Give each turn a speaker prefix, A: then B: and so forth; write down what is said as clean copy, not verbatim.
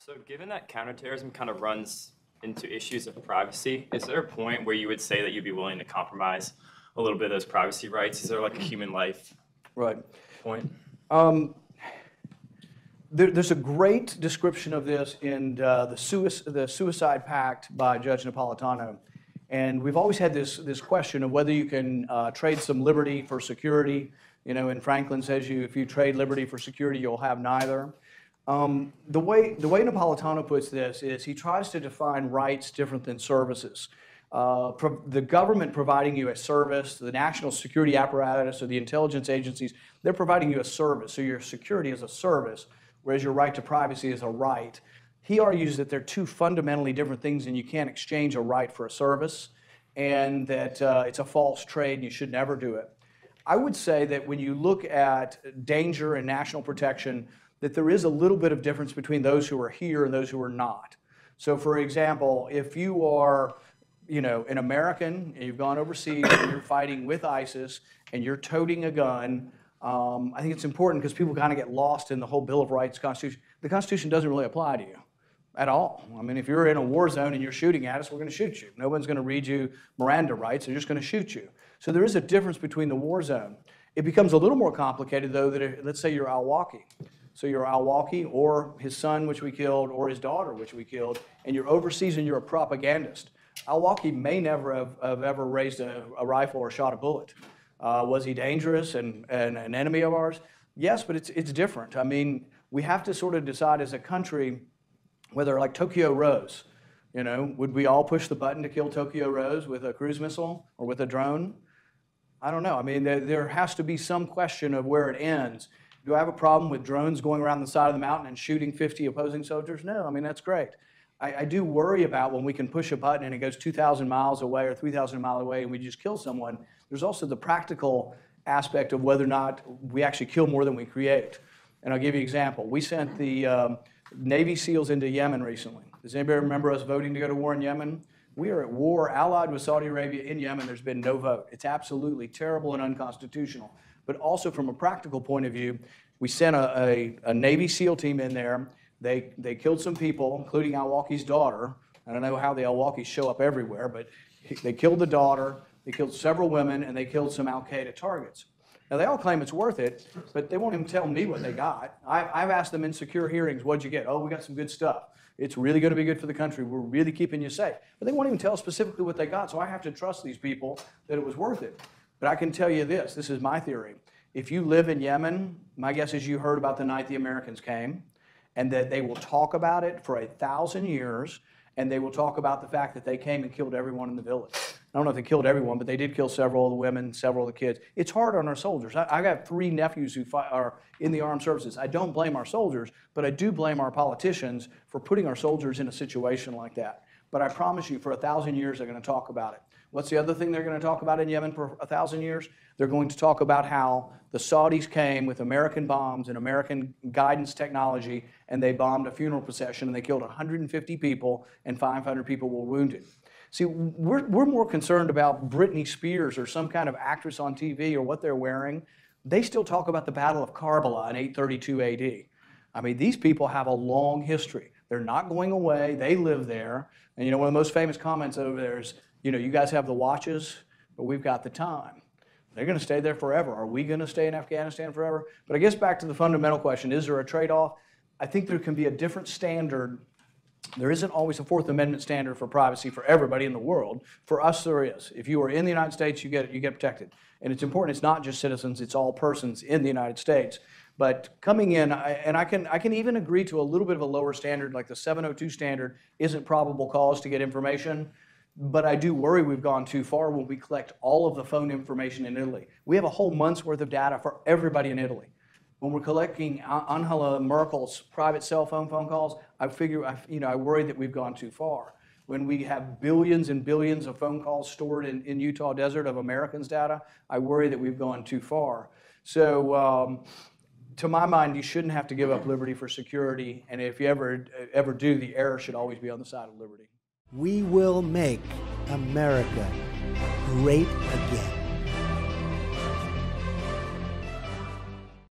A: So given that counterterrorism kind of runs into issues of privacy, is there a point where you would say that you'd be willing to compromise a little bit of those privacy rights? Is there like a human life
B: Right.
A: point?
B: There's a great description of this in the Suicide Pact by Judge Napolitano. And we've always had this question of whether you can trade some liberty for security. You know, and Franklin says if you trade liberty for security, you'll have neither. The way Napolitano puts this is he tries to define rights different than services. The government providing you a service, the national security apparatus or the intelligence agencies, they're providing you a service. So your security is a service, whereas your right to privacy is a right. He argues that they're two fundamentally different things and you can't exchange a right for a service, and that it's a false trade and you should never do it. I would say that when you look at danger and national protection, that there is a little bit of difference between those who are here and those who are not. So for example, if you are an American and you've gone overseas and you're fighting with ISIS and you're toting a gun, I think it's important because people kind of get lost in the whole Bill of Rights Constitution. The Constitution doesn't really apply to you at all. I mean, if you're in a war zone and you're shooting at us, we're going to shoot you. No one's going to read you Miranda rights. They're just going to shoot you. So there is a difference between the war zone. It becomes a little more complicated, though, that let's say you're al-Awlaki. So you're al-Awlaki or his son, which we killed, or his daughter, which we killed, and you're overseas and you're a propagandist. Al-Awlaki may never have ever raised a rifle or shot a bullet. Was he dangerous and an enemy of ours? Yes, but it's different. I mean, we have to sort of decide as a country whether, like Tokyo Rose, would we all push the button to kill Tokyo Rose with a cruise missile or with a drone? I don't know. I mean, there has to be some question of where it ends. Do I have a problem with drones going around the side of the mountain and shooting 50 opposing soldiers? No, I mean, that's great. I do worry about when we can push a button and it goes 2,000 miles away or 3,000 miles away and we just kill someone. There's also the practical aspect of whether or not we actually kill more than we create. And I'll give you an example. We sent the Navy SEALs into Yemen recently. Does anybody remember us voting to go to war in Yemen? We are at war, allied with Saudi Arabia in Yemen. There's been no vote. It's absolutely terrible and unconstitutional. But also from a practical point of view, we sent a Navy SEAL team in there. They killed some people, including al-Awlaki's daughter. I don't know how the al-Awlakis show up everywhere, but they killed the daughter, they killed several women, and they killed some al-Qaeda targets. Now, they all claim it's worth it, but they won't even tell me what they got. I've asked them in secure hearings, what'd you get? Oh, we got some good stuff. It's really going to be good for the country. We're really keeping you safe. But they won't even tell specifically what they got, so I have to trust these people that it was worth it. But I can tell you this is my theory. If you live in Yemen, my guess is you heard about the night the Americans came, and that they will talk about it for 1,000 years, and they will talk about the fact that they came and killed everyone in the village. I don't know if they killed everyone, but they did kill several of the women, several of the kids. It's hard on our soldiers. I got 3 nephews who are in the armed services. I don't blame our soldiers, but I do blame our politicians for putting our soldiers in a situation like that. But I promise you, for 1,000 years, they're going to talk about it. What's the other thing they're going to talk about in Yemen for 1,000 years? They're going to talk about how the Saudis came with American bombs and American guidance technology, and they bombed a funeral procession, and they killed 150 people, and 500 people were wounded. See, we're more concerned about Britney Spears or some kind of actress on TV or what they're wearing. They still talk about the Battle of Karbala in 832 AD. I mean, these people have a long history. They're not going away. They live there. And one of the most famous comments over there is, you guys have the watches, but we've got the time. They're going to stay there forever. Are we going to stay in Afghanistan forever? But I guess back to the fundamental question, is there a trade-off? I think there can be a different standard. There isn't always a Fourth Amendment standard for privacy for everybody in the world. For us, there is. If you are in the United States, you get protected. And it's important. It's not just citizens. It's all persons in the United States. But coming in, and I can even agree to a little bit of a lower standard, like the 702 standard isn't probable cause to get information. But I do worry we've gone too far when we collect all of the phone information in Italy. We have a whole month's worth of data for everybody in Italy. When we're collecting Angela Merkel's private cell phone calls, I worry that we've gone too far. When we have billions and billions of phone calls stored in Utah desert of Americans' data, I worry that we've gone too far. So to my mind, you shouldn't have to give up liberty for security, and if you ever do, the error should always be on the side of liberty.
C: We will make America great again.